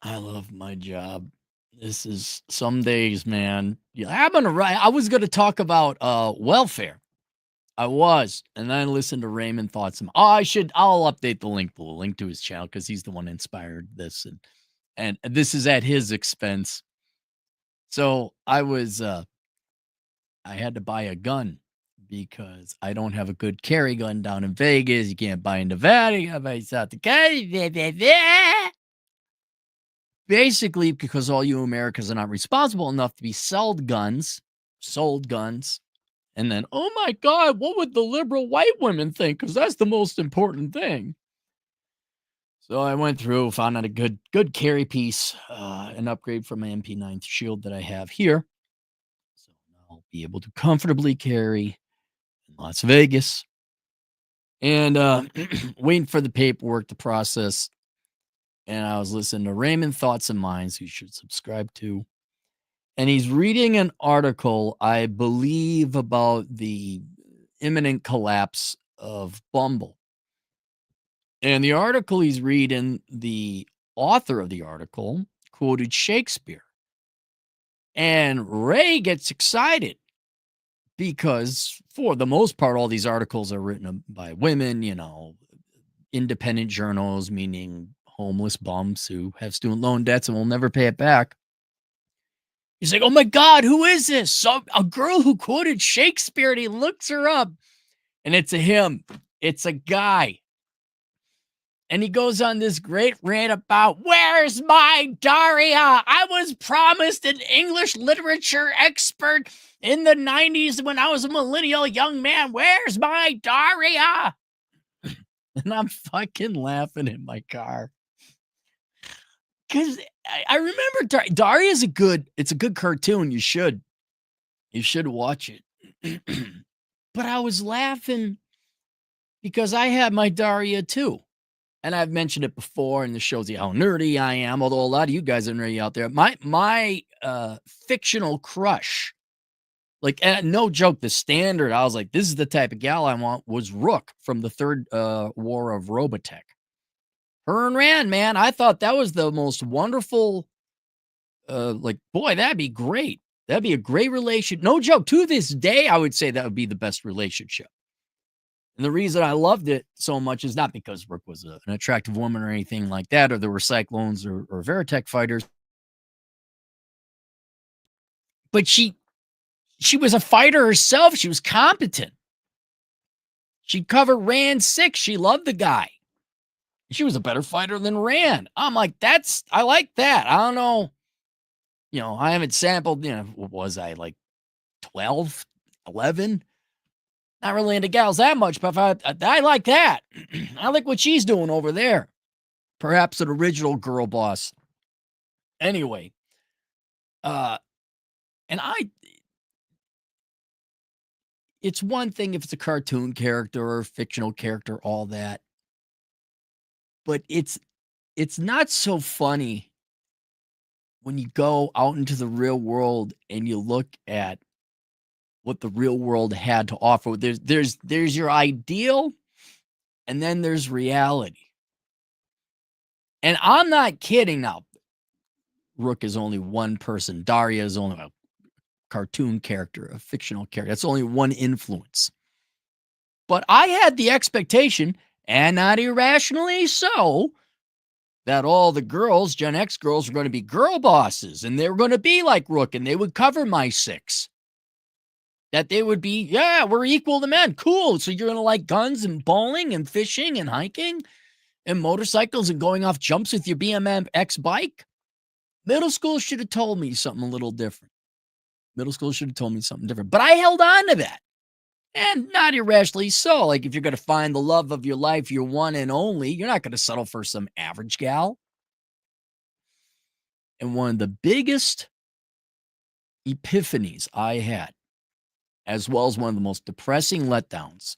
I love my job. This is some days, man. Yeah, I'm gonna write. I was gonna talk about welfare. I was, and then I listened to Raymond thoughts. I'll update the link to his channel because he's the one inspired this, and this is at his expense. So I had to buy a gun because I don't have a good carry gun down in Vegas. You can't buy in Nevada. You gotta buy in South Dakota. Basically, because all you Americans are not responsible enough to be sold guns, and then, oh my God, what would the liberal white women think? Because that's the most important thing. So I went through, found out a good carry piece, an upgrade from my MP9 shield that I have here. So now I'll be able to comfortably carry in Las Vegas. And waiting for the paperwork to process. And I was listening to Raymond Thoughts and Minds, who you should subscribe to. And he's reading an article, I believe, about the imminent collapse of Bumble. And the article he's reading, the author of the article quoted Shakespeare. And Ray gets excited because, for the most part, all these articles are written by women, independent journals, meaning homeless bums who have student loan debts and will never pay it back. He's like, oh my God, who is this? So a girl who quoted Shakespeare, and he looks her up, and it's a him. It's a guy. And he goes on this great rant about, where's my Daria? I was promised an English literature expert in the 90s when I was a millennial young man. Where's my Daria? And I'm fucking laughing in my car. Because I remember Daria's it's a good cartoon. You should watch it. But I was laughing because I had my Daria too. And I've mentioned it before, and this shows you how nerdy I am, although a lot of you guys are nerdy out there. My fictional crush, like, no joke, the standard, I was like, this is the type of gal I want, was Rook from the third war of Robotech. Her and Rand, man, I thought that was the most wonderful, boy, that'd be great. That'd be a great relation. No joke, to this day, I would say that would be the best relationship. And the reason I loved it so much is not because Rook was an attractive woman or anything like that, or there were Cyclones or Veritech fighters. But she was a fighter herself. She was competent. She'd cover Rand 6. She loved the guy. She was a better fighter than Rand. I'm like, I like that. I don't know. I haven't sampled, what was I, like 12, 11? Not really into gals that much, but I like that. I like what she's doing over there. Perhaps an original girl boss. Anyway, it's one thing if it's a cartoon character or a fictional character, all that. But it's not so funny when you go out into the real world and you look at what the real world had to offer. There's your ideal, and then there's reality. And I'm not kidding now. Rook is only one person. Daria is only a cartoon character, a fictional character. That's only one influence. But I had the expectation, and not irrationally so, that all the girls, Gen X girls, were going to be girl bosses, and they were going to be like Rook, and they would cover my 6. That they would be, yeah, we're equal to men. Cool. So you're going to like guns and bowling and fishing and hiking and motorcycles and going off jumps with your BMX bike? Middle school should have told me something a little different. But I held on to that. And not irrationally so. Like, if you're going to find the love of your life, your one and only, you're not going to settle for some average gal. And one of the biggest epiphanies I had, as well as one of the most depressing letdowns,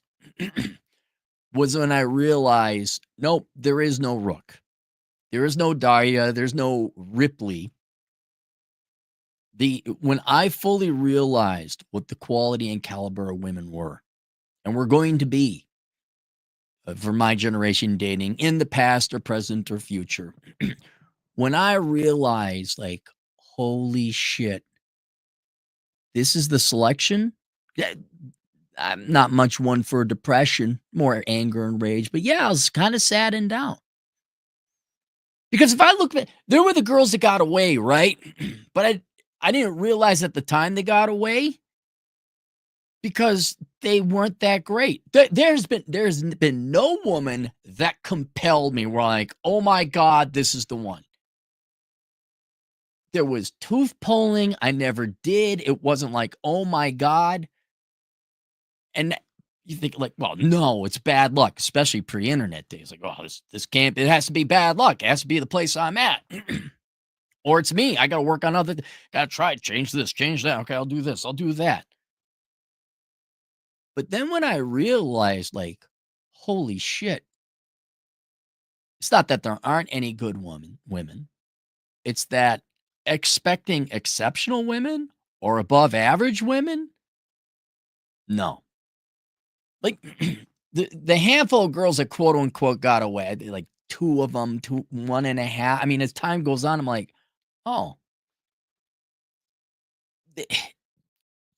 was when I realized, nope, there is no Rook. There is no Daria. There's no Ripley. When I fully realized what the quality and caliber of women were, and were going to be, for my generation dating in the past or present or future, when I realized, like, holy shit, this is the selection. Yeah, I'm not much one for depression, more anger and rage, but yeah, I was kind of sad and down. Because if I look back, there were the girls that got away, right? But I didn't realize at the time they got away because they weren't that great. There's been no woman that compelled me where, like, oh my God, this is the one. There was tooth pulling. I never did. It wasn't like, oh my God. And you think, like, well, no, it's bad luck, especially pre-internet days. Like, oh, this can't, it has to be bad luck. It has to be the place I'm at. Or it's me. I got to work on got to try, change this, change that. Okay, I'll do this, I'll do that. But then when I realized, like, holy shit, it's not that there aren't any good women. It's that expecting exceptional women or above average women, no. Like, the handful of girls that quote unquote got away, like two of them, one and a half. I mean, as time goes on, I'm like, oh, they,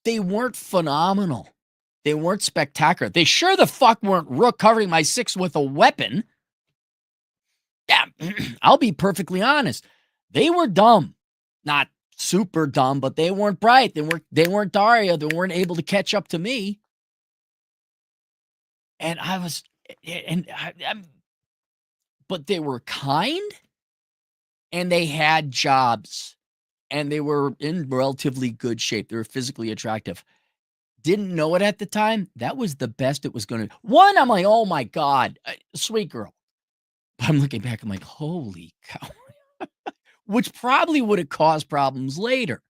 they weren't phenomenal. They weren't spectacular. They sure the fuck weren't Rook covering my six with a weapon. Yeah, I'll be perfectly honest. They were dumb. Not super dumb, but they weren't bright. They weren't Daria. They weren't able to catch up to me. And I was, and but they were kind and they had jobs and they were in relatively good shape. They were physically attractive. Didn't know it at the time. That was the best it was going to. One, I'm like, oh my God, sweet girl. But I'm looking back, I'm like, holy cow, which probably would have caused problems later.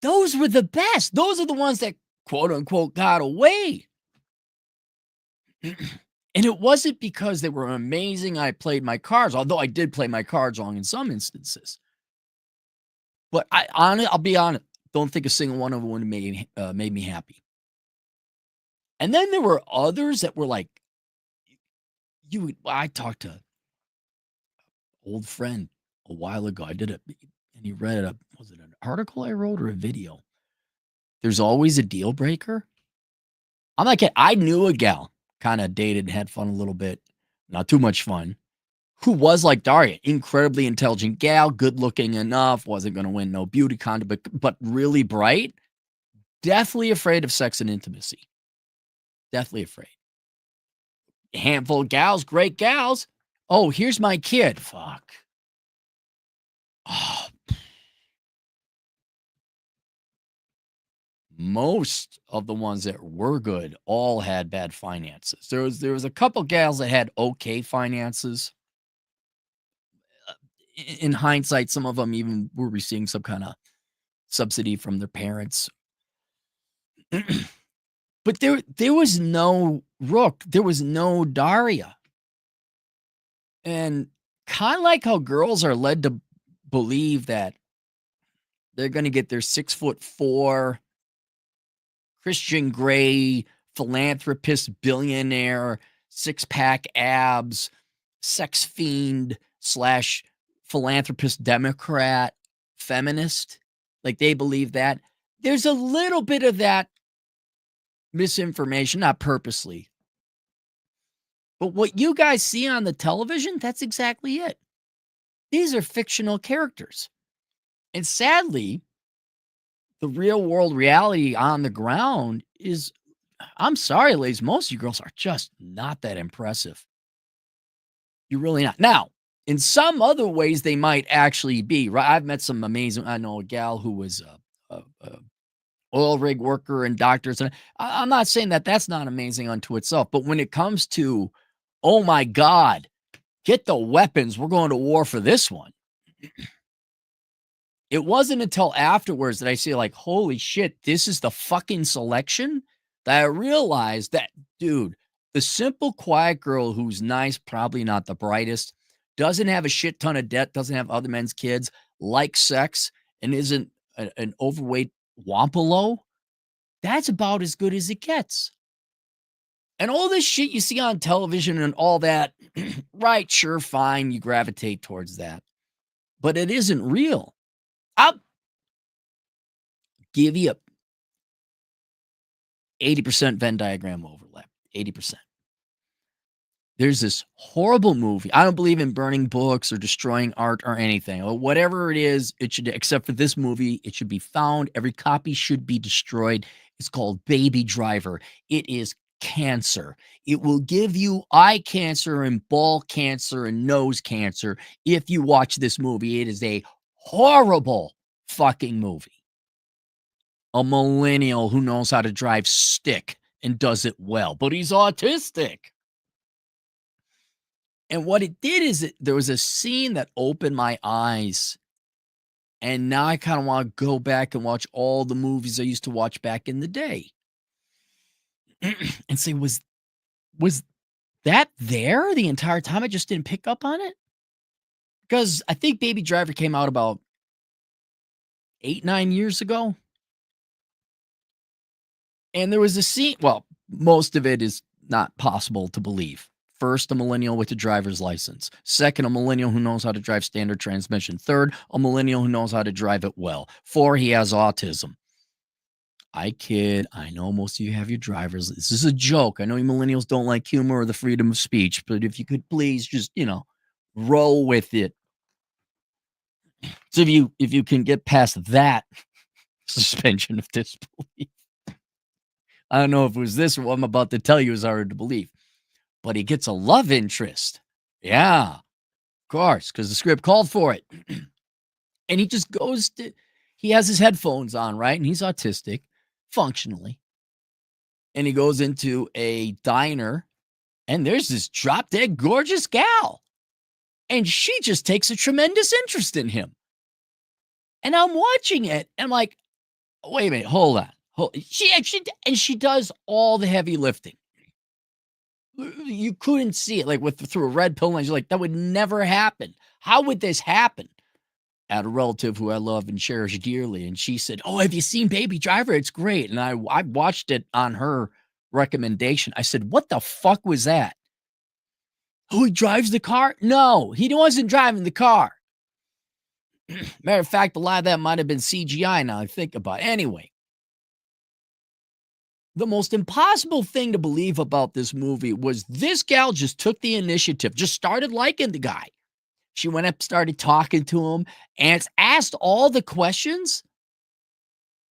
Those were the best. Those are the ones that quote unquote got away. And it wasn't because they were amazing. I played my cards, although I did play my cards wrong in some instances. But I'll be honest, don't think a single one of them would have made me happy. And then there were others that were like, I talked to an old friend a while ago. I did it, and he read was it an article I wrote or a video? There's always a deal breaker. I'm like, I knew a gal, kind of dated, had fun a little bit, not too much fun, who was like Daria, incredibly intelligent gal, good looking enough, wasn't going to win no beauty contest, but really bright, deathly afraid of sex and intimacy. Deathly afraid. A handful of gals, great gals. Oh, here's my kid. Fuck. Oh. Most of the ones that were good all had bad finances. There was a couple gals that had okay finances. In hindsight, some of them even were receiving some kind of subsidy from their parents. But there was no Rook. There was no Daria. And kind of like how girls are led to believe that they're going to get their 6'4" Christian Grey philanthropist, billionaire, six-pack abs, sex fiend slash philanthropist, Democrat, feminist. Like, they believe that. There's a little bit of that misinformation, not purposely. But what you guys see on the television, that's exactly it. These are fictional characters. And sadly, the real world reality on the ground is, I'm sorry, ladies, most of you girls are just not that impressive. You're really not. Now, in some other ways, they might actually be, right? I've met some amazing, I know a gal who was oil rig worker and doctors. And I'm not saying that that's not amazing unto itself, but when it comes to, oh my God, get the weapons, we're going to war for this one. It wasn't until afterwards that I see, like, holy shit, this is the fucking selection, that I realized that, dude, the simple, quiet girl who's nice, probably not the brightest, doesn't have a shit ton of debt, doesn't have other men's kids, likes sex, and isn't an overweight wampalo, that's about as good as it gets. And all this shit you see on television and all that, right, sure, fine, you gravitate towards that. But it isn't real. I'll give you a 80% Venn diagram overlap, 80%. There's this horrible movie. I don't believe in burning books or destroying art or anything. Or whatever it is, it should, except for this movie, it should be found. Every copy should be destroyed. It's called Baby Driver. It is cancer. It will give you eye cancer and ball cancer and nose cancer if you watch this movie. It is a horrible fucking movie. A millennial who knows how to drive stick and does it well, but he's autistic. And what it did is there was a scene that opened my eyes. And now I kind of want to go back and watch all the movies I used to watch back in the day. And say, was that there the entire time? I just didn't pick up on it? Because I think Baby Driver came out about 8, 9 years ago. And there was a scene, well, most of it is not possible to believe. First, a millennial with a driver's license. Second, a millennial who knows how to drive standard transmission. Third, a millennial who knows how to drive it well. 4, he has autism. I kid. I know most of you have your drivers. This is a joke. I know you millennials don't like humor or the freedom of speech, but if you could please just, roll with it. So if you can get past that suspension of disbelief. I don't know if it was this or what I'm about to tell you is hard to believe. But he gets a love interest. Yeah, of course, because the script called for it. And he just he has his headphones on, right? And he's autistic, functionally. And he goes into a diner, and there's this drop-dead gorgeous gal. And she just takes a tremendous interest in him. And I'm watching it, and I'm like, wait a minute, hold on. She does all the heavy lifting. You couldn't see it, like through a red pill lens. You're like, that would never happen. How would this happen? I had a relative who I love and cherish dearly, and she said, "Oh, have you seen Baby Driver? It's great." And I watched it on her recommendation. I said, "What the fuck was that?" "Oh, he drives the car?" No, he wasn't driving the car. Matter of fact, a lot of that might have been CGI now I think about it. Anyway, the most impossible thing to believe about this movie was this gal just took the initiative, just started liking the guy. She went up, started talking to him, and asked all the questions.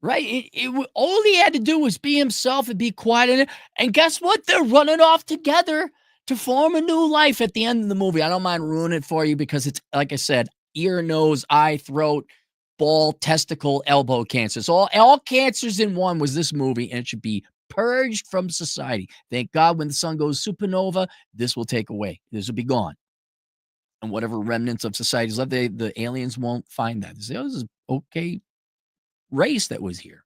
Right? All he had to do was be himself and be quiet. And guess what? They're running off together to form a new life at the end of the movie. I don't mind ruining it for you because it's, like I said, ear, nose, eye, throat, ball, testicle, elbow cancer. So all cancers in one was this movie, and it should be purged from society. Thank God when the sun goes supernova, this will take away. This will be gone. And whatever remnants of society is left, the aliens won't find that. They say, oh, this is okay race that was here.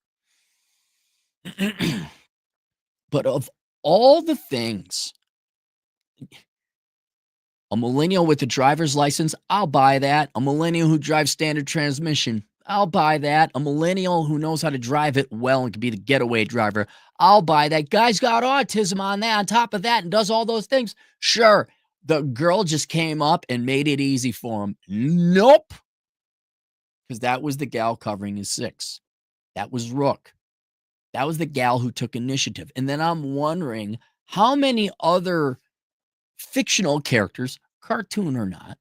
But of all the things, a millennial with a driver's license, I'll buy that. A millennial who drives standard transmission, I'll buy that. A millennial who knows how to drive it well and can be the getaway driver, I'll buy that. Guy's got autism on that, on top of that, and does all those things. Sure, the girl just came up and made it easy for him. Nope. Because that was the gal covering his 6. That was Rook. That was the gal who took initiative. And then I'm wondering how many other fictional characters, cartoon or not,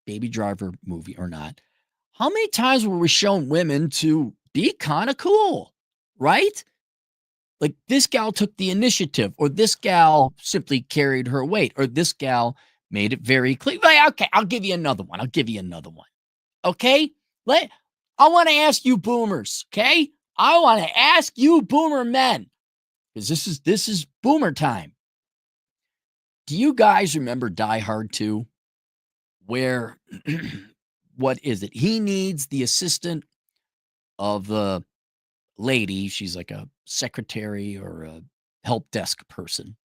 Baby Driver movie or not, how many times were we shown women to be kind of cool, right? Like this gal took the initiative, or this gal simply carried her weight, or this gal made it very clear. Okay, I'll give you another one. Okay? I want to ask you boomers, okay? I want to ask you, boomer men, because this is boomer time. Do you guys remember Die Hard 2? Where what is it? He needs the assistant of the lady. She's like a secretary or a help desk person.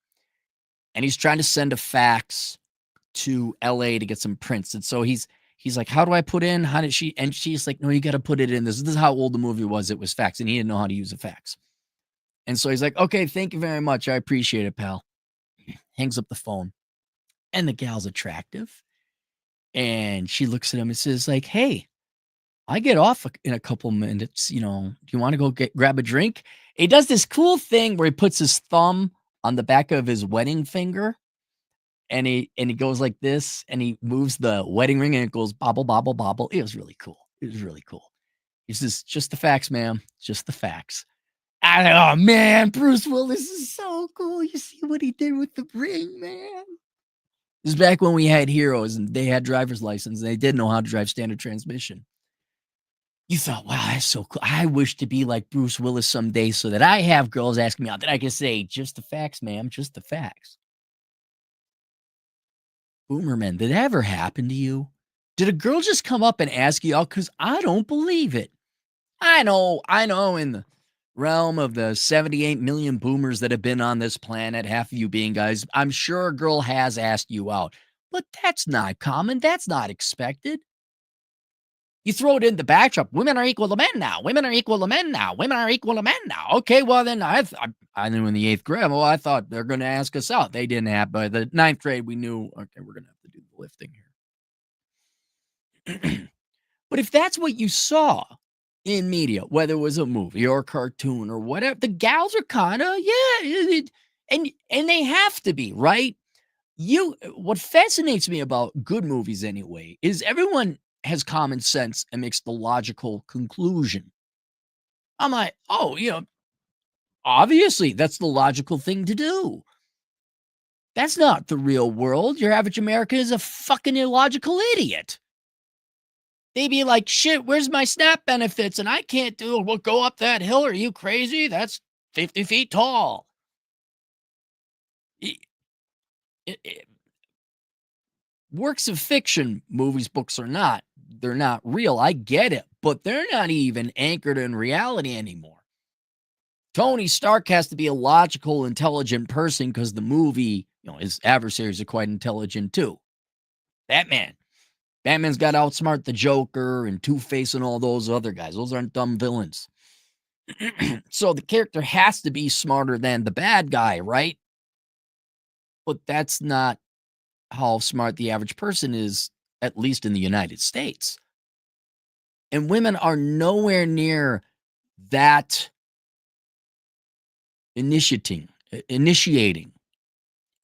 And he's trying to send a fax to LA to get some prints. And so he's like, "How do I put in? How did she?" And she's like, "No, you got to put it in this. This is how old the movie was. It was fax, and he didn't know how to use a fax." And so he's like, "Okay, thank you very much. I appreciate it, pal." Hangs up the phone, and the gal's attractive, and she looks at him and says, like, "Hey, I get off in a couple minutes. Do you want to go grab a drink?" He does this cool thing where he puts his thumb on the back of his wedding finger, and he goes like this, and he moves the wedding ring, and it goes bobble, bobble, bobble. It was really cool. It was really cool. He says, "Just the facts, ma'am. Just the facts." Oh man, Bruce Willis is so cool. You see what he did with the ring, man. This is back when we had heroes and they had driver's license and they did know how to drive standard transmission. You thought, wow, that's so cool. I wish to be like Bruce Willis someday so that I have girls asking me out that I can say, "Just the facts, ma'am, just the facts." Boomerman, did that ever happen to you? Did a girl just come up and ask you out? Because I don't believe it. I know in the realm of the 78 million boomers that have been on this planet, half of you being guys, I'm sure a girl has asked you out, but that's not common. That's not expected. You throw it in the backdrop. Women are equal to men now. Women are equal to men now. Women are equal to men now. Okay, well then I knew in the 8th grade. Well, I thought they're going to ask us out. They didn't have. By the 9th grade, we knew. Okay, we're going to have to do the lifting here. But if that's what you saw in media, whether it was a movie or a cartoon or whatever, the gals are kind of and they have to be right. What fascinates me about good movies anyway is everyone has common sense and makes the logical conclusion. I'm like, oh, obviously that's the logical thing to do. That's not the real world. Your average American is a fucking illogical idiot. They'd be like, "Shit, where's my SNAP benefits? And I can't do it. We'll go up that hill. Are you crazy? That's 50 feet tall." I- I- Works of fiction, movies, books are not. They're not real. I get it, but they're not even anchored in reality anymore. Tony Stark has to be a logical, intelligent person because the movie, his adversaries are quite intelligent too. Batman's got to outsmart the Joker and Two-Face and all those other guys. Those aren't dumb villains. So the character has to be smarter than the bad guy, right? But that's not how smart the average person is, at least in the United States. And women are nowhere near that initiating,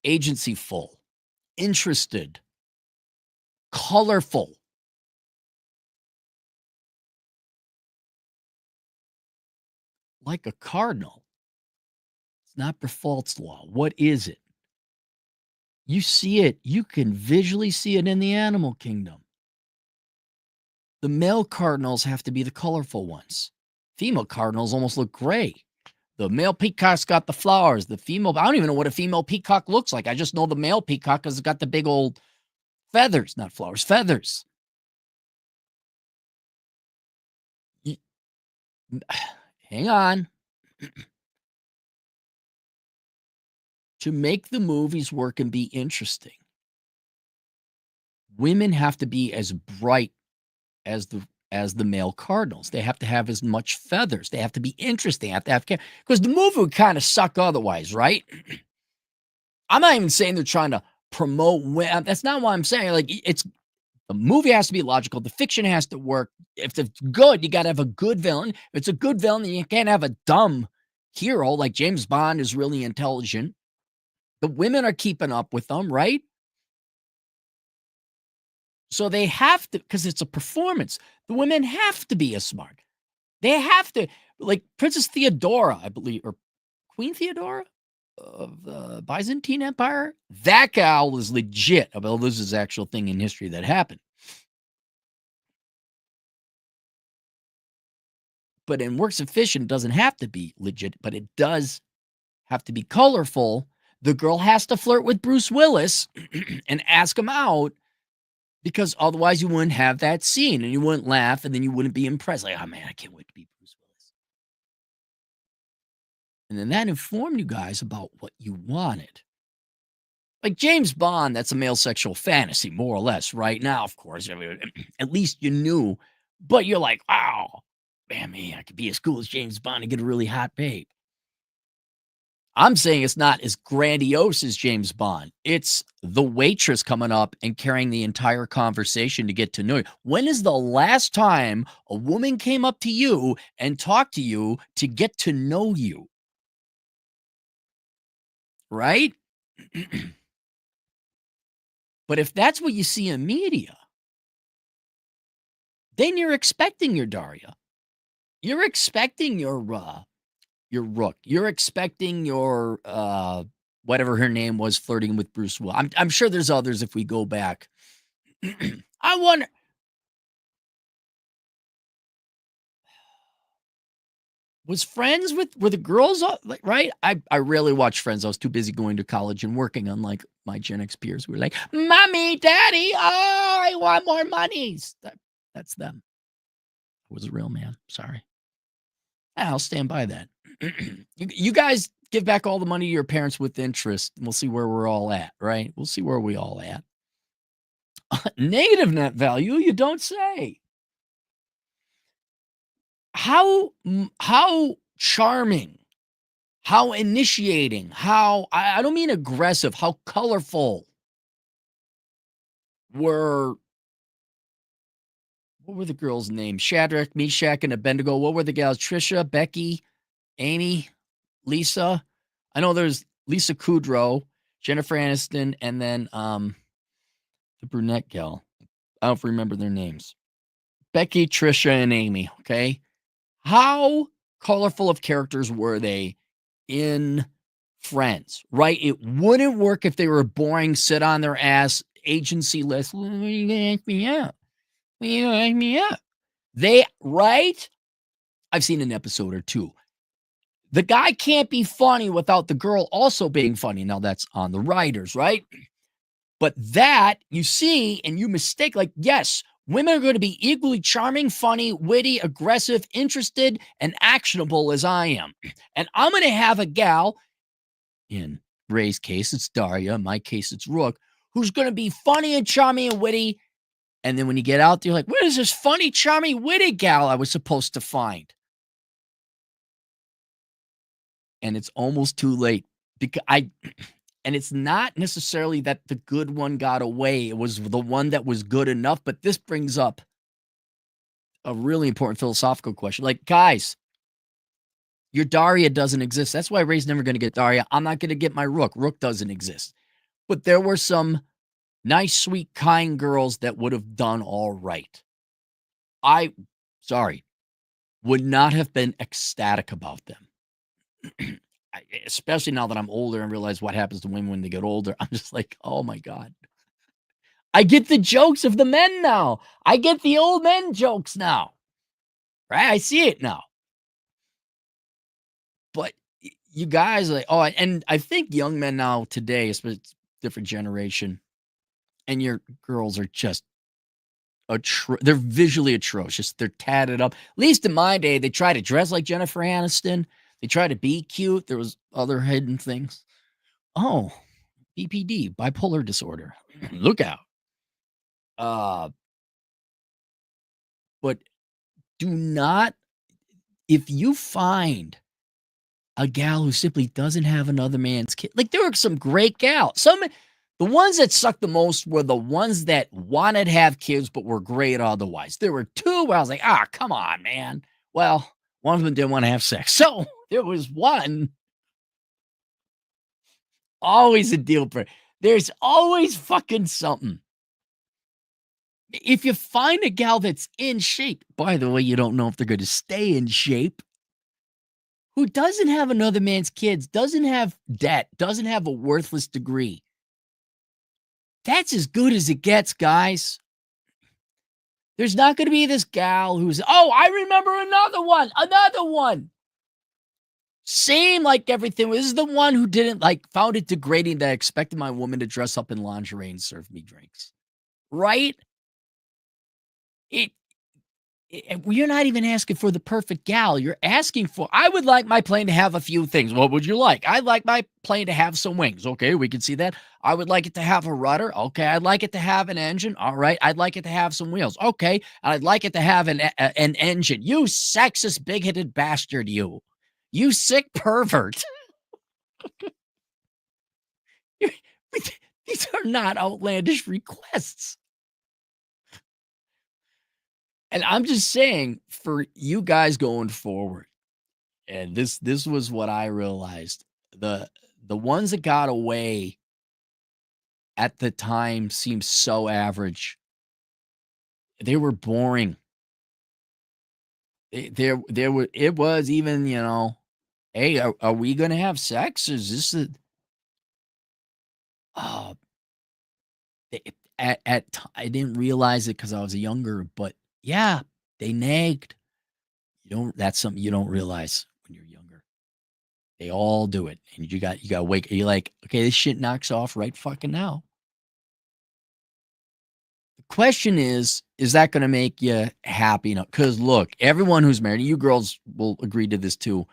agencyful, interested, colorful. Like a cardinal. It's not Berfault's law. What is it? You see it. You can visually see it in the animal kingdom. The male cardinals have to be the colorful ones. Female cardinals almost look gray. The male peacock's got the flowers. The female, I don't even know what a female peacock looks like. I just know the male peacock has got the big old feathers, not flowers, feathers. Hang on. To make the movies work and be interesting, women have to be as bright as the male cardinals. They have to have as much feathers. They have to be interesting. They have to have because the movie would kind of suck otherwise, right? I'm not even saying they're trying to promote. That's not what I'm saying. Like the movie has to be logical. The fiction has to work. If it's good, you got to have a good villain. If it's a good villain, then you can't have a dumb hero like James Bond is really intelligent. The women are keeping up with them, right? So they have to, because it's a performance. The women have to be as smart. They have to, like Princess Theodora, I believe, or Queen Theodora of the Byzantine Empire. That gal is legit. Well, this is actual thing in history that happened. But in works of fiction, it doesn't have to be legit, but it does have to be colorful. The girl has to flirt with Bruce Willis and ask him out because otherwise you wouldn't have that scene and you wouldn't laugh and then you wouldn't be impressed. Like, oh man, I can't wait to be Bruce Willis. And then that informed you guys about what you wanted. Like James Bond, that's a male sexual fantasy, more or less, right? Now, of course, I mean, at least you knew, but you're like, wow, man, I could be as cool as James Bond and get a really hot babe. I'm saying it's not as grandiose as James Bond. It's the waitress coming up and carrying the entire conversation to get to know you. When is the last time a woman came up to you and talked to you to get to know you? Right? But if that's what you see in media, then you're expecting your Daria. You're expecting your Rook. You're expecting your whatever her name was flirting with Bruce Willis. I'm sure there's others if we go back. I wonder was Friends with were the girls like right? I rarely watched Friends. I was too busy going to college and working, unlike my Gen X peers who were like, "Mommy, Daddy, oh, I want more monies." That's them. I was a real man. Sorry. I'll stand by that. You guys give back all the money to your parents with interest, and we'll see where we're all at, right? We'll see where we all at. Negative net value, you don't say. How charming, how initiating, how I don't mean aggressive, how colorful were what were the girls' names? Shadrach, Meshach, and Abednego. What were the gals? Trisha, Becky, Amy, Lisa. I know there's Lisa Kudrow, Jennifer Aniston, and then the brunette gal. I don't remember their names. Becky, Trisha, and Amy. Okay. How colorful of characters were they in Friends? Right? It wouldn't work if they were boring, sit on their ass, agency list. Well, when are you gonna ask me out? When are you gonna ask me out? They right? I've seen an episode or two. The guy can't be funny without the girl also being funny. Now that's on the writers, right? But that you see and you mistake, like, yes, women are going to be equally charming, funny, witty, aggressive, interested, and actionable as I am. And I'm going to have a gal, in Ray's case, it's Daria. In my case, it's Rook, who's going to be funny and charming and witty. And then when you get out there, you're like, where's this funny, charming, witty gal I was supposed to find? And it's almost too late because and it's not necessarily that the good one got away. It was the one that was good enough. But this brings up a really important philosophical question. Like, guys, your Daria doesn't exist. That's why Ray's never going to get Daria. I'm not going to get my Rook. Rook doesn't exist. But there were some nice, sweet, kind girls that would have done all right. Sorry, would not have been ecstatic about them. Especially now that I'm older and realize what happens to women when they get older. I'm just like, oh my God. I get the jokes of the men now. I get the old men jokes now. Right? I see it now. But you guys are like, oh, and I think young men now today, especially different generation, and your girls are just they're visually atrocious. They're tatted up. At least in my day, they try to dress like Jennifer Aniston. They try to be cute. There was other hidden things. Oh, BPD, bipolar disorder. Look out. But do not, if you find a gal who simply doesn't have another man's kid, like there are some great gals. The ones that sucked the most were the ones that wanted to have kids but were great otherwise. There were two where I was like, come on, man. Well, one of them didn't want to have sex. So there was one. Always a deal breaker. There's always fucking something. If you find a gal that's in shape, by the way, you don't know if they're going to stay in shape, who doesn't have another man's kids, doesn't have debt, doesn't have a worthless degree. That's as good as it gets, guys. There's not gonna be this gal who's, "Oh, I remember another one." Same like everything. This is the one who didn't like found it degrading that I expected my woman to dress up in lingerie and serve me drinks. Right? It well, you're not even asking for the perfect gal. You're asking for, I would like my plane to have a few things. What would you like? I'd like my plane to have some wings. Okay, we can see that. I would like it to have a rudder. Okay, I'd like it to have an engine. All right, I'd like it to have some wheels. Okay, I'd like it to have an engine. You sexist, big-headed bastard, you. You sick pervert. These are not outlandish requests. And I'm just saying for you guys going forward, and this was what I realized. The the ones that got away at the time seemed so average. They were boring. There were it was even, "Hey, are we gonna have sex? Is this a" oh, I didn't realize it because I was younger, but yeah, they nagged. You don't That's something you don't realize when you're younger. They all do it, and you gotta wake you're like, "Okay, this shit knocks off right fucking now." The question is that gonna make you happy enough? Because look, everyone who's married, you girls will agree to this too,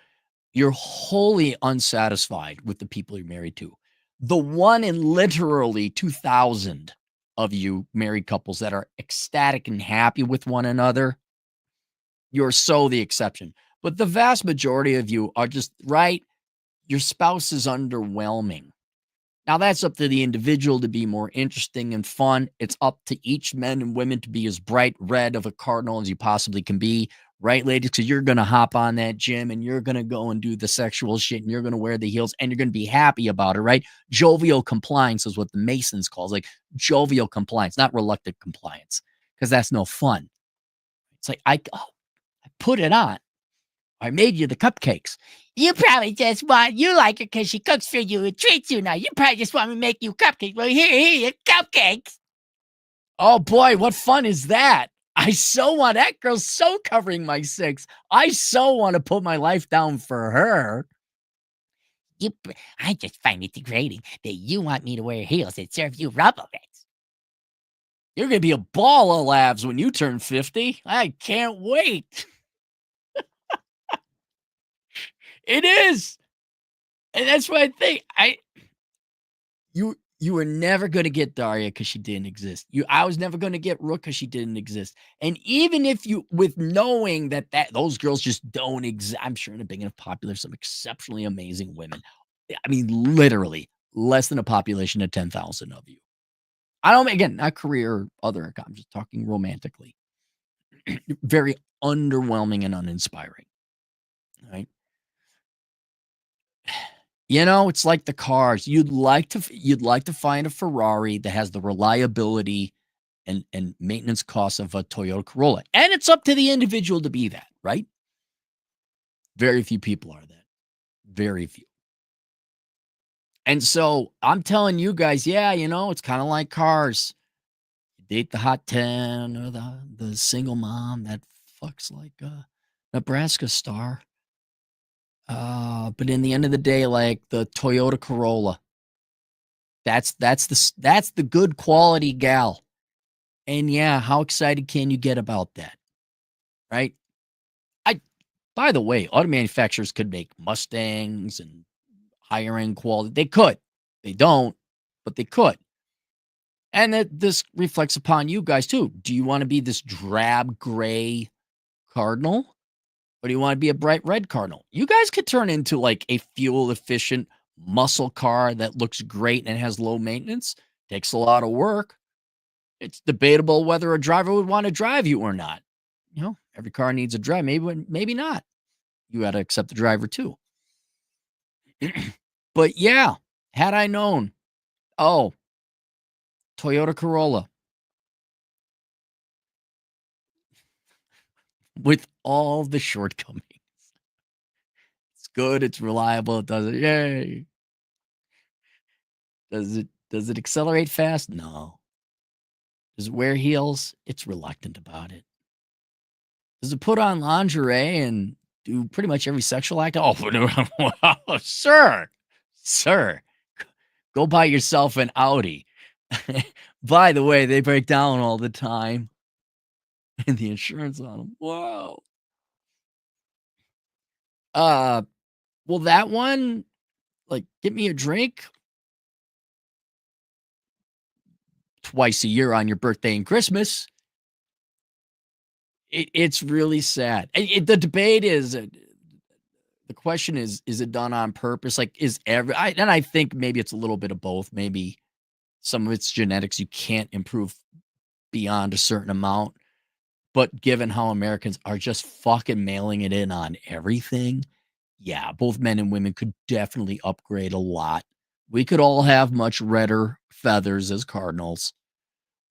you're wholly unsatisfied with the people you're married to. The one in literally 2,000 of you married couples that are ecstatic and happy with one another, you're so the exception. But the vast majority of you are just, right, your spouse is underwhelming. Now that's up to the individual to be more interesting and fun. It's up to each men and women to be as bright red of a cardinal as you possibly can be, right, ladies? Because you're gonna hop on that gym and you're gonna go and do the sexual shit and you're gonna wear the heels and you're gonna be happy about it, right? Jovial compliance is what the Masons calls like jovial compliance, not reluctant compliance, because that's no fun. It's like I put it on. I made you the cupcakes. You probably just want you like her because she cooks for you and treats you now. You probably just want me to make you cupcakes. Well, here, you cupcakes. Oh boy, what fun is that? I so want that girl's so covering my six. I so want to put my life down for her. I just find it degrading that you want me to wear heels and serve you rubber bands. You're gonna be a ball of labs when you turn 50. I can't wait. It is. And that's what I think. You were never gonna get Daria because she didn't exist. I was never gonna get Rook because she didn't exist. And even if you with knowing that those girls just don't exist, I'm sure in a big enough population, some exceptionally amazing women. I mean, literally less than a population of 10,000 of you. I don't again, not career or other, I'm just talking romantically. Very underwhelming and uninspiring, right? It's like the cars. You'd like to find a Ferrari that has the reliability and maintenance costs of a Toyota Corolla, and it's up to the individual to be that, right? Very few people are that. Very few. And so I'm telling you guys, yeah, it's kind of like cars. You date the hot 10 or the single mom that fucks like a Nebraska star. But in the end of the day, like the Toyota Corolla, that's the good quality gal. And yeah, how excited can you get about that? Right? I By the way, auto manufacturers could make Mustangs and higher end quality. They could. They don't, but they could. And this reflects upon you guys too. Do you want to be this drab gray Cardinal? Or do you want to be a bright red Cardinal? You guys could turn into like a fuel efficient muscle car that looks great and has low maintenance. Takes a lot of work. It's debatable whether a driver would want to drive you or not. Every car needs a drive. Maybe not. You got to accept the driver too. But yeah, had I known, oh, Toyota Corolla with all the shortcomings. It's good, it's reliable, it does it. Yay. Does it accelerate fast? No. Does it wear heels? It's reluctant about it. Does it put on lingerie and do pretty much every sexual act? Oh, wow, sir, sir, go buy yourself an Audi. By the way, they break down all the time, and the insurance on them. Wow. Uh, well, that one, like, get me a drink twice a year on your birthday and Christmas. It's really sad. The debate is the question is it done on purpose? Like, is and I think maybe it's a little bit of both. Maybe some of it's genetics. You can't improve beyond a certain amount. But given how Americans are just fucking mailing it in on everything, yeah, both men and women could definitely upgrade a lot. We could all have much redder feathers as cardinals.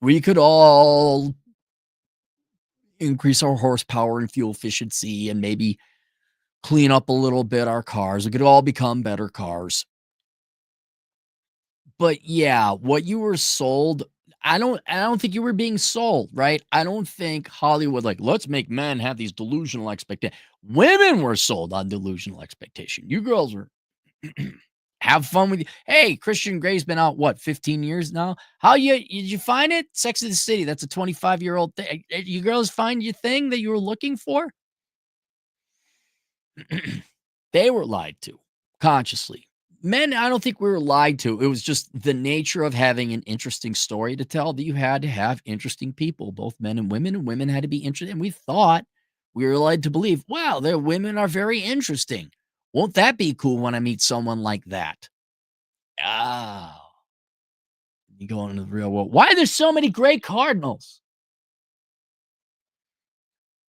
We could all increase our horsepower and fuel efficiency and maybe clean up a little bit our cars. We could all become better cars. But yeah, what you were sold, I don't think you were being sold, right? I don't think Hollywood like, let's make men have these delusional expectations. Women were sold on delusional expectation. You girls were have fun with you. Hey, Christian Grey's been out what 15 years now? How did you find it? Sex of the City. That's a 25-year-old thing. You girls find your thing that you were looking for? They were lied to consciously. Men, I don't think we were lied to. It was just the nature of having an interesting story to tell that you had to have interesting people, both men and women had to be interesting. And we thought we were led to believe, wow, their women are very interesting. Won't that be cool when I meet someone like that? Oh, you go into the real world. Why are there so many gray cardinals?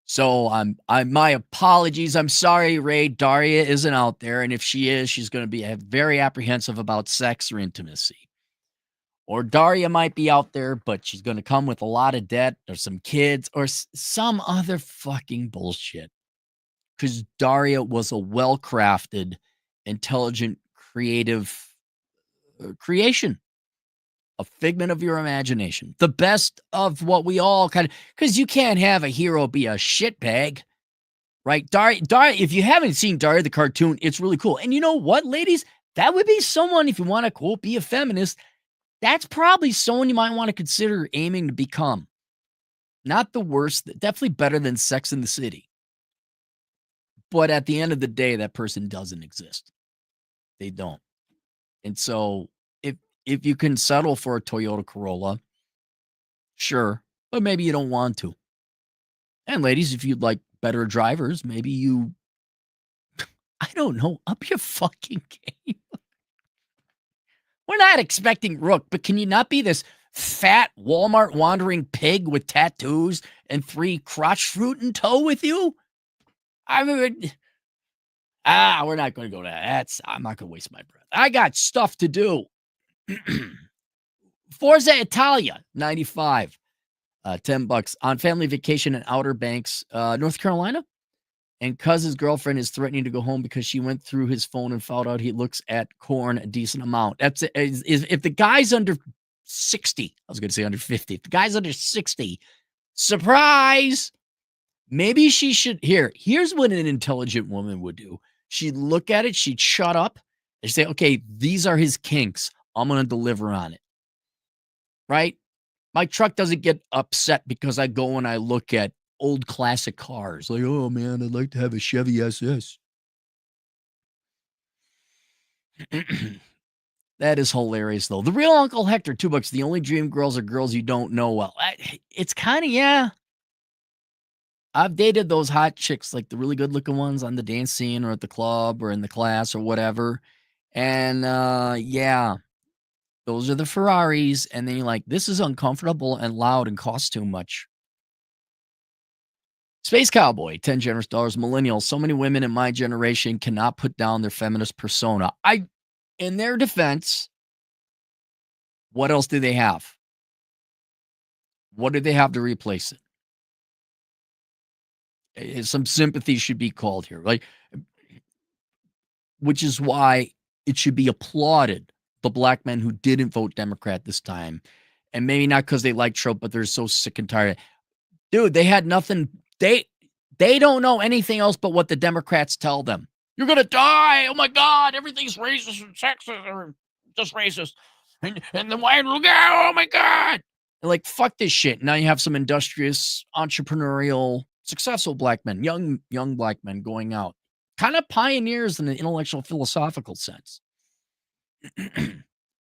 So I'm my apologies. I'm sorry, Ray. Daria isn't out there, and if she is, she's going to be very apprehensive about sex or intimacy. Or Daria might be out there, but she's going to come with a lot of debt or some kids or some other fucking bullshit. Because Daria was a well-crafted, intelligent, creative creation, a figment of your imagination. The best of what we all kind of, because you can't have a hero be a shitbag. Right? Daria, if you haven't seen Daria the cartoon, it's really cool. And you know what, ladies? That would be someone, if you want to, quote, be a feminist, that's probably someone you might want to consider aiming to become. Not the worst, definitely better than Sex in the City. But at the end of the day, that person doesn't exist. They don't. And so if you can settle for a Toyota Corolla, sure, but maybe you don't want to. And ladies, if you'd like better drivers, maybe you, I don't know, up your fucking game. We're not expecting Rook, but can you not be this fat Walmart wandering pig with tattoos and 3 crotch fruit in tow with you? I mean, we're not going to go to that. I'm not going to waste my breath. I got stuff to do. Forza Italia, 95, $10 on family vacation in Outer Banks, North Carolina. And cuz his girlfriend is threatening to go home because she went through his phone and found out he looks at corn a decent amount. That's it. If the guy's under 60, I was going to say under 50. If the guy's under 60, surprise. Maybe she should here's what an intelligent woman would do. She'd look at it, she'd shut up, and say, okay, these are his kinks. I'm going to deliver on it. Right? My truck doesn't get upset because I go and I look at old classic cars. Like, oh man, I'd like to have a Chevy SS. That is hilarious, though. The real Uncle Hector, $2. The only dream girls are girls you don't know well. It's kind of, yeah. I've dated those hot chicks, like the really good looking ones on the dance scene or at the club or in the class or whatever. And yeah, those are the Ferraris. And then you're like, this is uncomfortable and loud and costs too much. Space Cowboy, 10 generous dollars. Millennials, so many women in my generation cannot put down their feminist persona. In their defense, what else do they have? What do they have to replace it? Some sympathy should be called here, like, which is why it should be applauded, the black men who didn't vote Democrat this time And maybe not because they like Trump, but they're so sick and tired. Dude, they had nothing. They don't know anything else but what the Democrats tell them. You're gonna die. Oh my God, everything's racist and sexist, or just racist. And the white, oh my God. Like, fuck this shit. Now you have some industrious, entrepreneurial, successful black men, young black men going out, kind of pioneers in an intellectual, philosophical sense.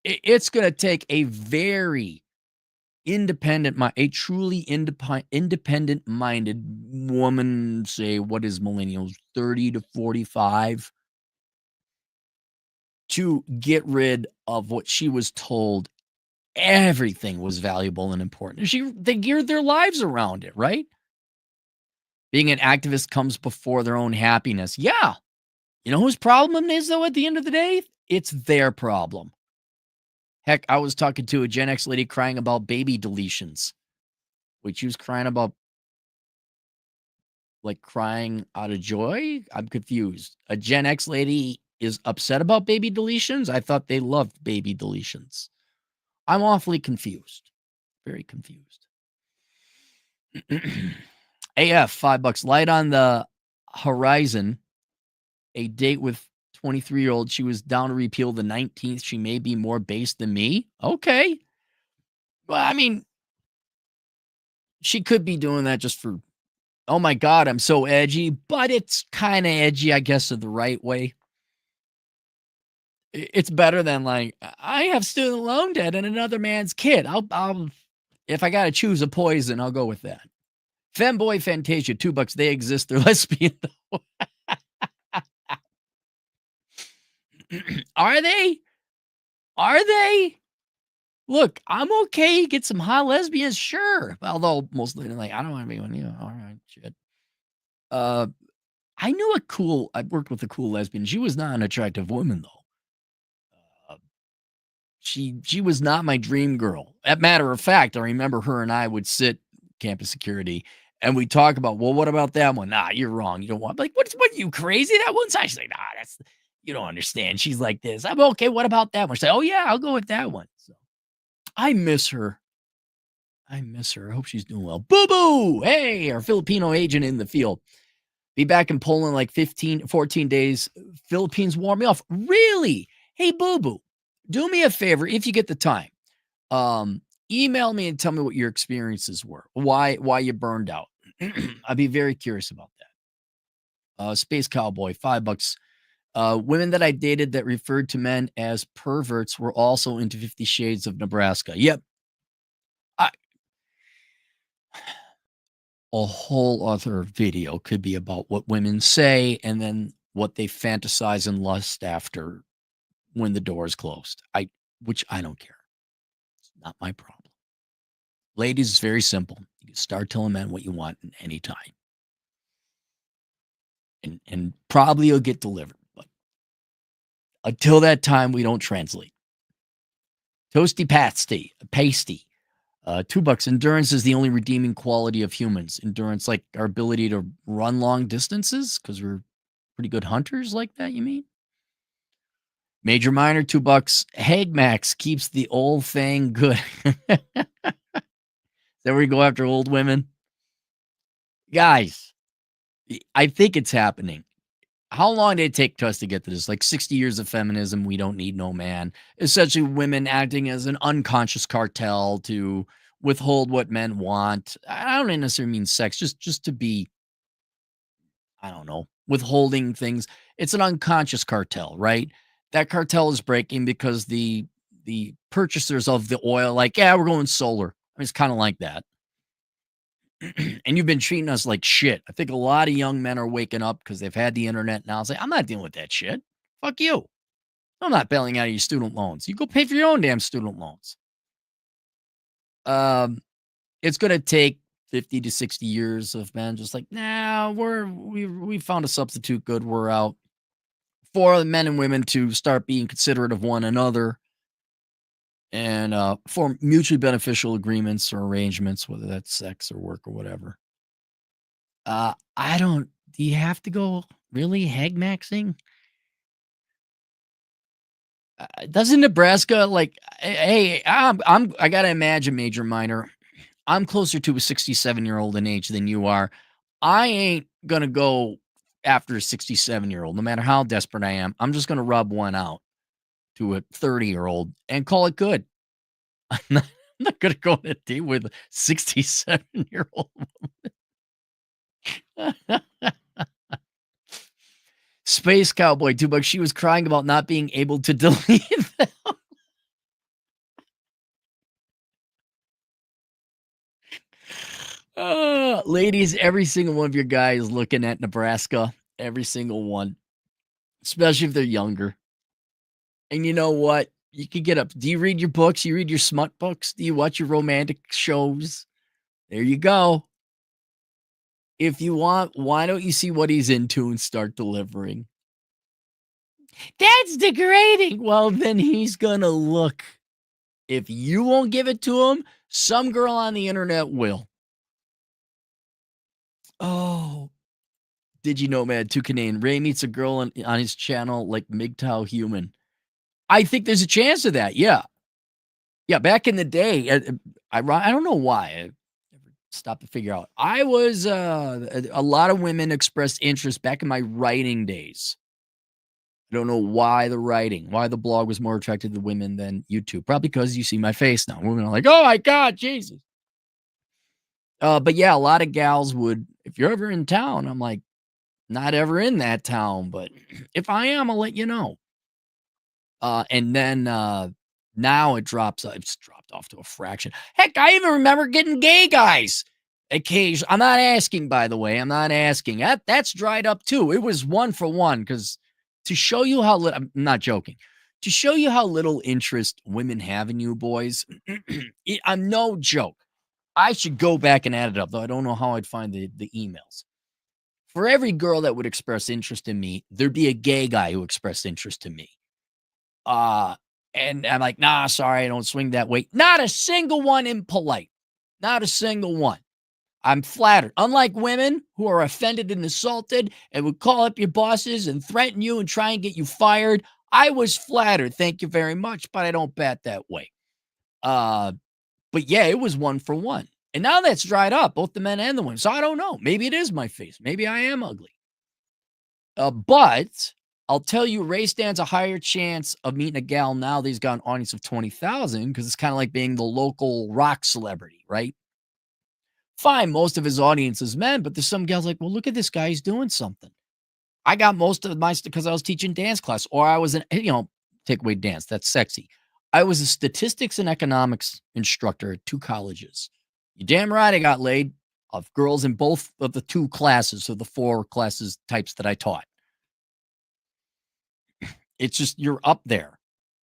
It's going to take a very a truly independent minded woman, say, what is millennials, 30 to 45, to get rid of what she was told everything was valuable and important. They geared their lives around it, right? Being an activist comes before their own happiness. Yeah. You know whose problem is, though, at the end of the day? It's their problem. Heck, I was talking to a Gen X lady crying about baby deletions. Wait, she was crying about, like, crying out of joy? I'm confused. A Gen X lady is upset about baby deletions? I thought they loved baby deletions. I'm awfully confused. Very confused. AF, $5. Light on the horizon. A date with 23-year-old. She was down to repeal the 19th. She may be more base than me. Okay. Well, I mean, she could be doing that just for, oh my God, I'm so edgy, but it's kind of edgy, I guess, in the right way. It's better than, like, I have student loan debt and another man's kid. I'll if I got to choose a poison, I'll go with that. Femboy Fantasia, $2. They exist. They're lesbian, though. Are they? Are they? Look, I'm okay. Get some hot lesbians, sure. Although mostly they're like, I don't want to be one. All right, shit. I worked with a cool lesbian. She was not an attractive woman, though. She was not my dream girl. As matter of fact, I remember her and I would sit campus security and we talk about, well, what about that one? Nah, you're wrong. You don't want, like, what, you crazy? That one's actually, nah, you don't understand. She's like this. I'm okay. What about that one? She's like, oh yeah, I'll go with that one. So I miss her. I hope she's doing well. Boo boo. Hey, our Filipino agent in the field. Be back in Poland like 14 days. Philippines warm me off. Really? Hey, boo boo, do me a favor if you get the time. Email me and tell me what your experiences were. Why you burned out. I'd be very curious about that. Space Cowboy, $5. Women that I dated that referred to men as perverts were also into 50 Shades of Nebraska. Yep. A whole other video could be about what women say and then what they fantasize and lust after when the door is closed. Which I don't care. It's not my problem. Ladies, it's very simple. You can start telling men what you want at any time. And probably you'll get delivered. But until that time, we don't translate. Toasty pasty. $2. Endurance is the only redeeming quality of humans. Endurance, like our ability to run long distances, because we're pretty good hunters like that, you mean? Major Minor, $2. Hagmax keeps the old thing good. Is that where we go after old women? Guys, I think it's happening. How long did it take us to get to this? Like 60 years of feminism, we don't need no man. Essentially, women acting as an unconscious cartel to withhold what men want. I don't necessarily mean sex, just to be, I don't know, withholding things. It's an unconscious cartel, right? That cartel is breaking because the purchasers of the oil, like, yeah, we're going solar. I mean, it's kind of like that. And you've been treating us like shit. I think a lot of young men are waking up because they've had the internet now. Say, I'm not dealing with that shit. Fuck you. I'm not bailing out of your student loans. You go pay for your own damn student loans. It's going to take 50 to 60 years of men just like, nah, we found a substitute good. We're out. For the men and women to start being considerate of one another and form mutually beneficial agreements or arrangements, whether that's sex or work or whatever. Do you have to go really hagmaxing? Doesn't Nebraska like, hey, I gotta imagine major minor. I'm closer to a 67-year-old in age than you are. I ain't gonna go after a 67-year-old, no matter how desperate I am. I'm just gonna rub one out to a 30-year-old and call it good. I'm not gonna go on a date with a 67-year-old. Space Cowboy 2 bucks. She was crying about not being able to delete them. Ladies, every single one of your guys looking at Nebraska. Every single one, especially if they're younger. And you know what? You could get up. Do you read your books? You read your smut books? Do you watch your romantic shows? There you go. If you want, why don't you see what he's into and start delivering? That's degrading. Well, then he's gonna look. If you won't give it to him, some girl on the internet will. Oh, did you know, man? Toucanane Ray meets a girl on his channel like MGTOW human. I think there's a chance of that. Yeah, yeah. Back in the day, I don't know why. I never stopped to figure out. I was a lot of women expressed interest back in my writing days. I don't know why why the blog was more attracted to women than YouTube. Probably because you see my face now. Women are like, oh my God, Jesus. But yeah, a lot of gals would, if you're ever in town, I'm like, not ever in that town, but if I am, I'll let you know. And then now it's dropped off to a fraction. Heck, I even remember getting gay guys occasionally. I'm not asking, by the way. I'm not asking. That's dried up too. It was 1 for 1 because to show you how little, I'm not joking, to show you how little interest women have in you boys, I'm no joke. I should go back and add it up, though I don't know how I'd find the emails. For every girl that would express interest in me, there'd be a gay guy who expressed interest in me. Uh, and I'm like, nah, sorry, I don't swing that way. Not a single one impolite. Not a single one. I'm flattered. Unlike women who are offended and assaulted and would call up your bosses and threaten you and try and get you fired, I was flattered. Thank you very much, but I don't bat that way. But yeah, it was 1 for 1. And now that's dried up, both the men and the women. So I don't know. Maybe it is my face. Maybe I am ugly. But I'll tell you, Ray stands a higher chance of meeting a gal now that he's got an audience of 20,000 because it's kind of like being the local rock celebrity, right? Fine, most of his audience is men, but there's some gals like, well, look at this guy, he's doing something. I got most of my because I was teaching dance class, or I was take away dance, that's sexy. I was a statistics and economics instructor at 2 colleges. You damn right I got laid of girls in both of the 2 classes, so the 4 classes types that I taught. It's just you're up there.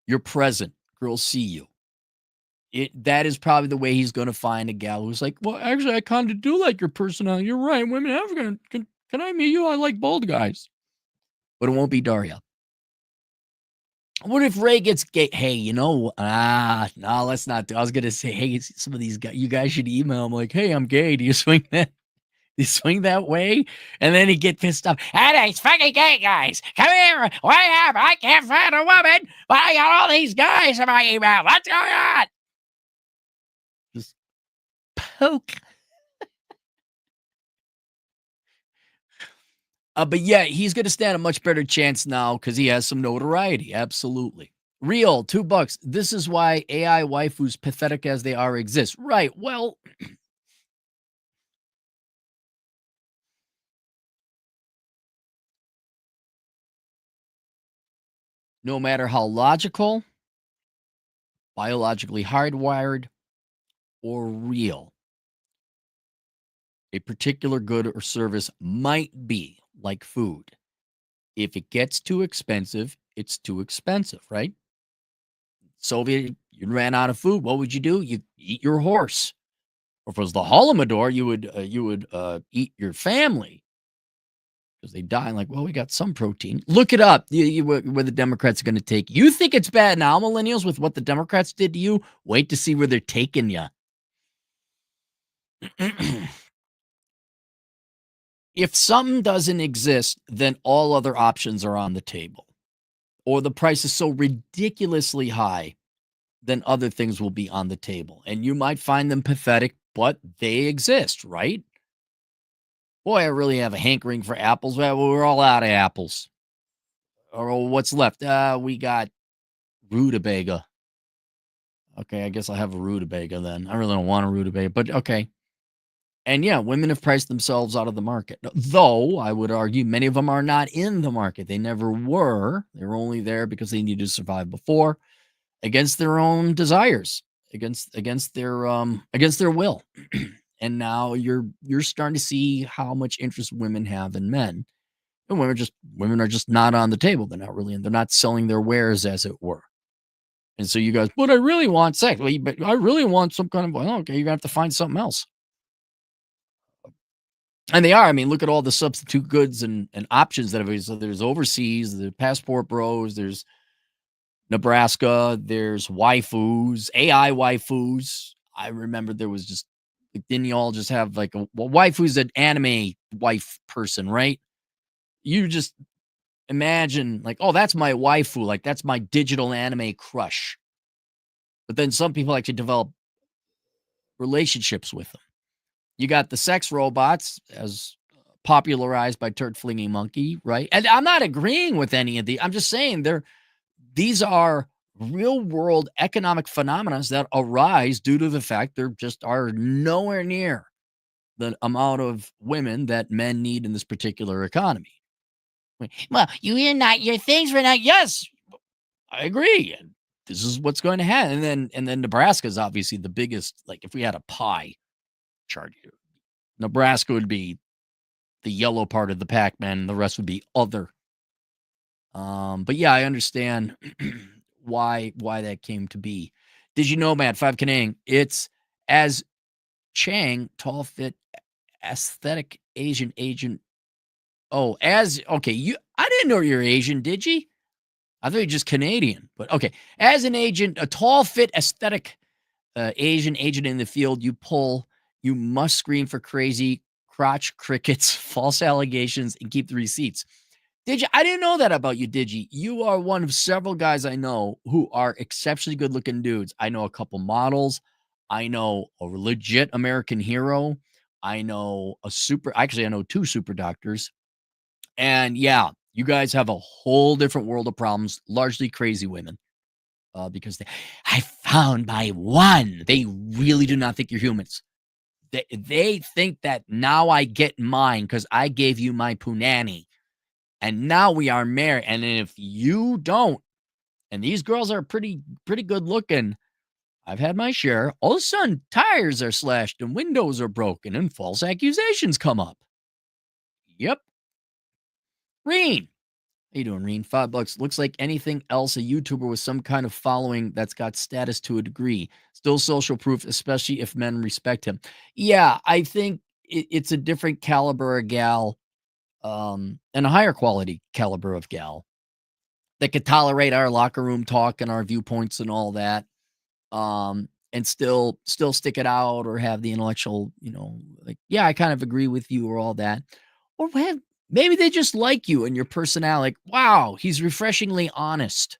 You're present. Girls see you. That is probably the way he's gonna find a gal who's like, "Well, actually, I kinda do like your personality. You're right. Women have can I meet you? I like bald guys." But it won't be Daria. What if Ray gets gay? Hey, no, let's not do I was gonna say, hey, some of these guys, you guys should email him like, "Hey, I'm gay. Do you swing that? You swing that way?" And then he get pissed off. Hey, these fucking gay guys. Come here. What happened? I can't find a woman, but I got all these guys in my email. What's going on? Just poke. But yeah, he's gonna stand a much better chance now because he has some notoriety. Absolutely. Real, $2. This is why AI waifus, pathetic as they are, exist. Right. Well, no matter how logical, biologically hardwired, or real a particular good or service might be, like food. If it gets too expensive, it's too expensive, right? Soviet, you ran out of food. What would you do? You eat your horse. Or if it was the Holodomor, you would eat your family because they die. Like, well, we got some protein. Look it up. Where the Democrats are going to take you. You think it's bad now, millennials, with what the Democrats did to you? Wait to see where they're taking you. If something doesn't exist, then all other options are on the table. or the price is so ridiculously high, then other things will be on the table. And you might find them pathetic, but they exist, right? Boy, I really have a hankering for apples. Well, we're all out of apples. Or what's left? We got rutabaga. Okay, I guess I'll have a rutabaga then. I really don't want a rutabaga, but okay. And yeah, women have priced themselves out of the market. Though I would argue many of them are not in the market. They never were. They were only there because they needed to survive before, against their own desires, against their will. And now you're starting to see how much interest women have in men. And women are just not on the table. They're not really, and they're not selling their wares, as it were. And so you guys, but I really want sex. Well, but I really want some kind of, well, okay, you're gonna have to find something else. And they are. I mean, look at all the substitute goods and options that have. So there's overseas, the passport bros, there's Nebraska, there's waifus, AI waifus. I remember there was just, didn't you all just have like waifu's an anime wife person, right? You just imagine like, oh, that's my waifu, like that's my digital anime crush. But then some people actually develop relationships with them. You got the sex robots, as popularized by Turd Flinging Monkey, right? And I'm not agreeing with any of the. I'm just saying these are real world economic phenomena that arise due to the fact there just are nowhere near the amount of women that men need in this particular economy. Well, you hear not your things right now. Yes, I agree. And this is what's going to happen. And then Nebraska is obviously the biggest. Like if we had a pie chart here, Nebraska would be the yellow part of the Pac-Man, and the rest would be other. But yeah, I understand why that came to be. Did you know, Matt, 5 Kanang, it's as Chang, tall, fit, aesthetic Asian agent. Oh, as okay, I didn't know you're Asian, did you? I thought you're just Canadian, but okay. As an agent, a tall, fit, aesthetic Asian agent in the field, you must screen for crazy crotch crickets, false allegations, and keep the receipts. Did you? I didn't know that about you, did you? You are one of several guys I know who are exceptionally good looking dudes. I know a couple models. I know a legit American hero. I know I know 2 super doctors. And yeah, you guys have a whole different world of problems, largely crazy women. Because I found my one. They really do not think you're humans. They think that now I get mine because I gave you my punani. And now we are married. And if you don't, and these girls are pretty good looking, I've had my share. All of a sudden, tires are slashed and windows are broken and false accusations come up. Yep. Reen. How you doing, Reen? $5. Looks like anything else a YouTuber with some kind of following that's got status to a degree. Still social proof, especially if men respect him. Yeah, I think it's a different caliber of gal, and a higher quality caliber of gal that could tolerate our locker room talk and our viewpoints and all that, and still stick it out or have the intellectual, like, yeah, I kind of agree with you or all that. Or maybe they just like you and your personality. Like, wow, he's refreshingly honest.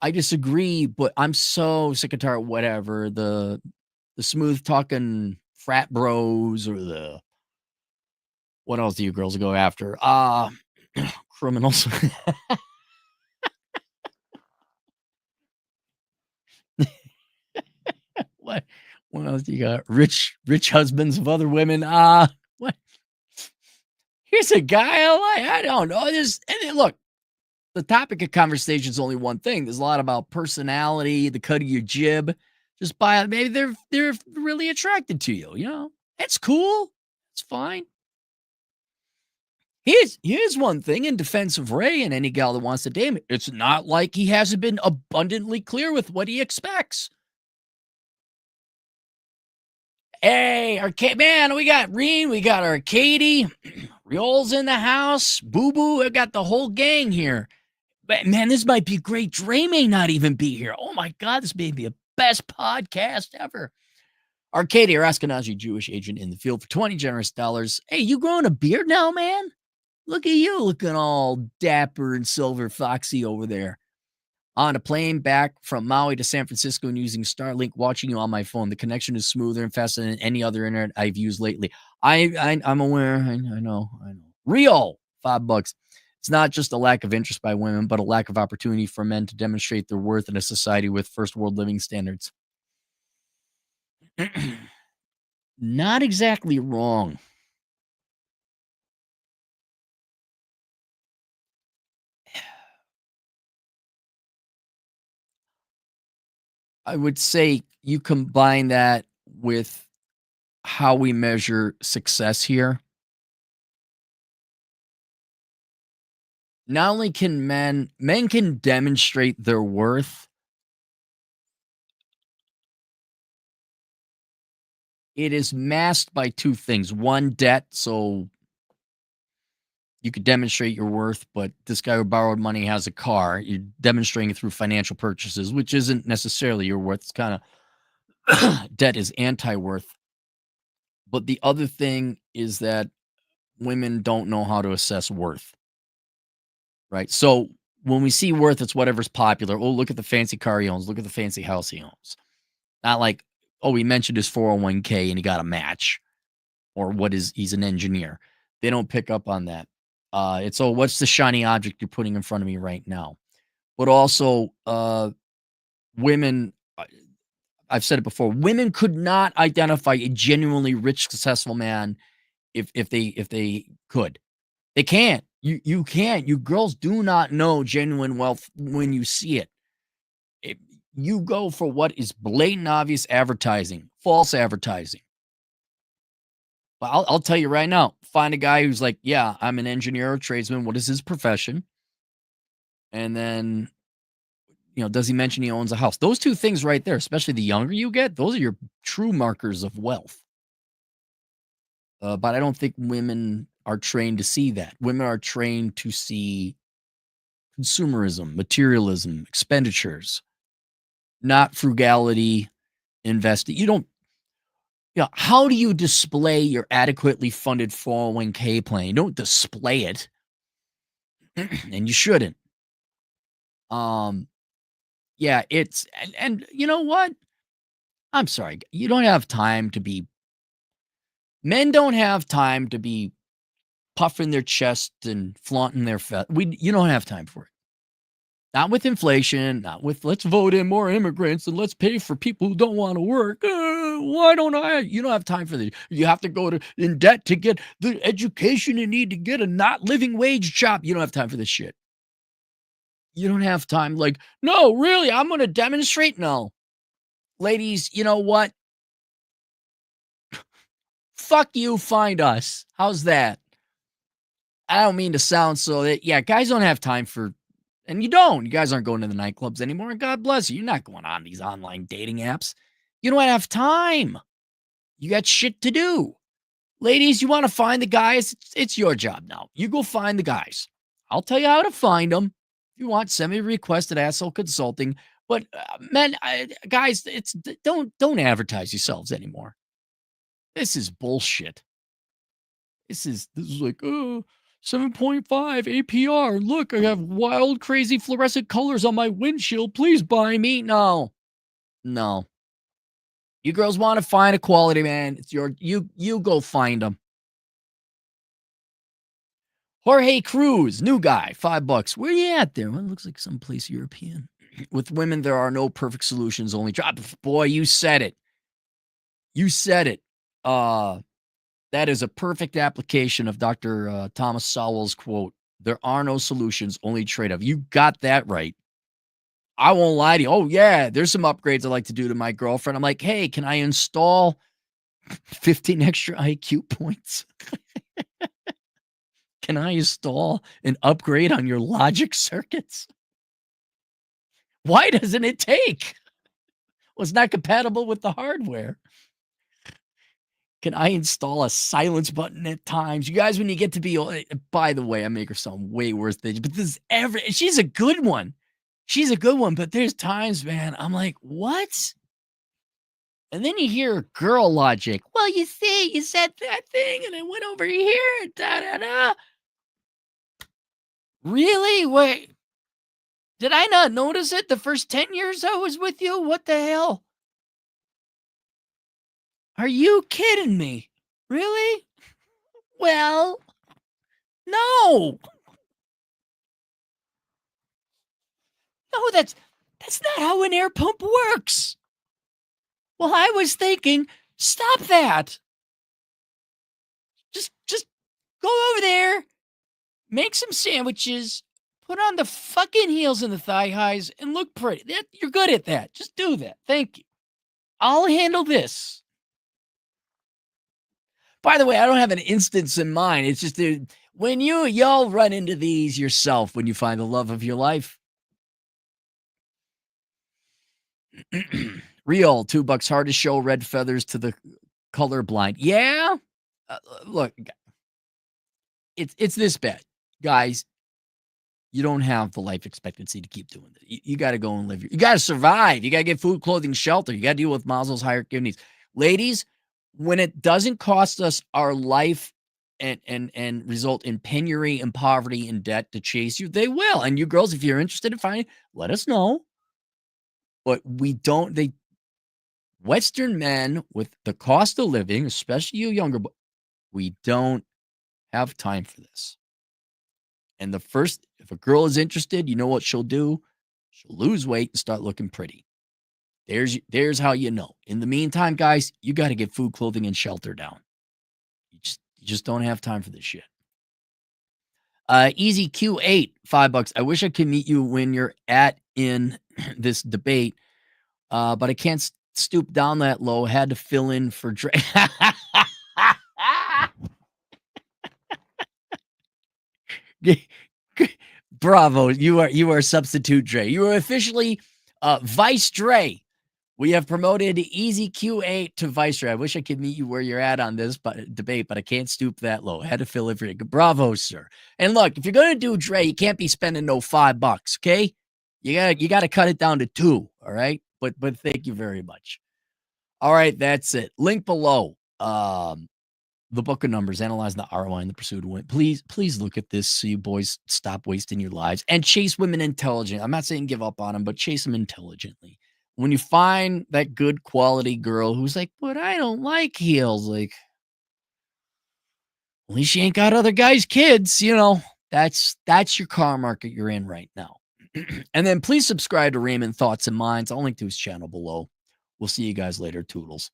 I disagree, but I'm so sick and tired. Whatever the smooth talking frat bros or the what else do you girls go after? Criminals. What else do you got? Rich husbands of other women. What? Here's a guy I don't know. Look, the topic of conversation is only one thing. There's a lot about personality, the cut of your jib. Just by maybe they're really attracted to you. It's cool. It's fine. Here's one thing in defense of Ray and any gal that wants to date him. It's not like he hasn't been abundantly clear with what he expects. Hey, man, we got Reen, we got our Katie, Riol's in the house, Boo Boo, I got the whole gang here. But man, this might be great. Dre may not even be here. Oh my God, this may be a best podcast ever. Arcadia, our Ashkenazi Jewish agent in the field for $20 generous. Hey, you growing a beard now, man? Look at you looking all dapper and silver foxy over there. On a plane back from Maui to San Francisco and using Starlink, watching you on my phone. The connection is smoother and faster than any other internet I've used lately. I'm aware. I know. I know. Rio, $5. It's not just a lack of interest by women, but a lack of opportunity for men to demonstrate their worth in a society with first world living standards. Not exactly wrong. I would say you combine that with how we measure success here. Not only can men can demonstrate their worth, it is masked by 2 things. 1, debt, so you could demonstrate your worth, but this guy who borrowed money has a car. You're demonstrating it through financial purchases, which isn't necessarily your worth. It's kinda debt is anti-worth. But the other thing is that women don't know how to assess worth, right? So, when we see worth, it's whatever's popular. "Oh, look at the fancy car he owns. Look at the fancy house he owns." Not like, "Oh, he mentioned his 401k and he got a match," or what is he's an engineer. They don't pick up on that. It's, "Oh, what's the shiny object you're putting in front of me right now?" But also, women, I've said it before, women could not identify a genuinely rich, successful man if they could. They can't. You can't. You girls do not know genuine wealth when you see it. It you go for what is blatant obvious advertising, false advertising. Well, I'll tell you right now, find a guy who's like, "Yeah, I'm an engineer or tradesman. What is his profession?" And then, does he mention he owns a house? Those 2 things right there, especially the younger you get, those are your true markers of wealth. But I don't think women are trained to see that. Women are trained to see consumerism, materialism, expenditures, not frugality, investing. How do you display your adequately funded 401k plan? You don't display it, and you shouldn't. Um, yeah, and you know what? I'm sorry, you don't have time to be men don't have time to be puffing their chest and flaunting their you don't have time for it. Not with inflation, not with let's vote in more immigrants and let's pay for people who don't want to work. Why don't I? You don't have time for this. You have to go to in debt to get the education you need to get a not living wage job. You don't have time for this shit. You don't have time. Like, no, really, I'm going to demonstrate. No, ladies, you know what? Fuck you. Find us. How's that? I don't mean to sound so that, yeah, guys don't have time for, and you don't. You guys aren't going to the nightclubs anymore. And God bless you. You're not going on these online dating apps. You don't have time. You got shit to do. Ladies, you want to find the guys? It's your job now. You go find the guys. I'll tell you how to find them. If you want, send me a request at Asshole Consulting. But men, guys, don't advertise yourselves anymore. This is bullshit. This is like 7.5 APR. Look, I have wild, crazy fluorescent colors on my windshield. Please buy me. No, no. You girls want to find a quality man. It's you go find them. Jorge Cruz, new guy, $5. Where you at there? Well, it looks like someplace European. With women, there are no perfect solutions, only drop. Boy, you said it. You said it. That is a perfect application of Dr. Thomas Sowell's quote. There are no solutions, only trade-off. You got that right. I won't lie to you. Oh, yeah, there's some upgrades I'd like to do to my girlfriend. I'm like, hey, can I install 15 extra IQ points? Can I install an upgrade on your logic circuits? Why doesn't it take? Well, it's not compatible with the hardware. Can I install a silence button at times? You guys, when you get to be, by the way, I make her sound way worse than, but she's a good one. She's a good one, but there's times, man, I'm like, what? And then you hear girl logic. Well, you see, you said that thing and it went over here. Da, da, da. Really? Wait, did I not notice it the first 10 years I was with you? What the hell? Are you kidding me? Really? Well, no. No, that's not how an air pump works. Well, I was thinking, stop that. Just go over there, make some sandwiches, put on the fucking heels and the thigh highs, and look pretty. You're good at that. Just do that. Thank you. I'll handle this. By the way, I don't have an instance in mind. It's just when y'all run into these yourself when you find the love of your life. Real $2 hardest show red feathers to the colorblind. Yeah. Look, it's this bad, guys. You don't have the life expectancy to keep doing it. You got to go and live. You got to survive. You got to get food, clothing, shelter. You got to deal with Maslow's hierarchy needs. Ladies, when it doesn't cost us our life and result in penury and poverty and debt to chase you, they will. And you girls, if you're interested in finding, let us know. But we don't. Western men with the cost of living, especially you younger, we don't have time for this. And if a girl is interested, you know what she'll do? She'll lose weight and start looking pretty. There's how you know. In the meantime, guys, you got to get food, clothing, and shelter down. You just don't have time for this shit. Easy Q8, $5. I wish I could meet you when you're in this debate, but I can't stoop down that low. Had to fill in for Dre. Bravo. You are substitute Dre. You are officially Vice Dre. We have promoted Easy Q8 to Vice Dre. I wish I could meet you where you're at on this debate, but I can't stoop that low. I had to fill it for you. Bravo, sir. And look, if you're gonna do Dre, you can't be spending no $5, okay? You gotta cut it down to 2, all right? But thank you very much. All right, that's it. Link below. The book of numbers, analyzing the ROI in the pursuit of women. Please look at this so you boys stop wasting your lives and chase women intelligently. I'm not saying give up on them, but chase them intelligently. When you find that good quality girl who's like, but I don't like heels, like, at least she ain't got other guys' kids, that's your car market you're in right now. And then please subscribe to Raymond Thoughts and Minds. I'll link to his channel below. We'll see you guys later. Toodles.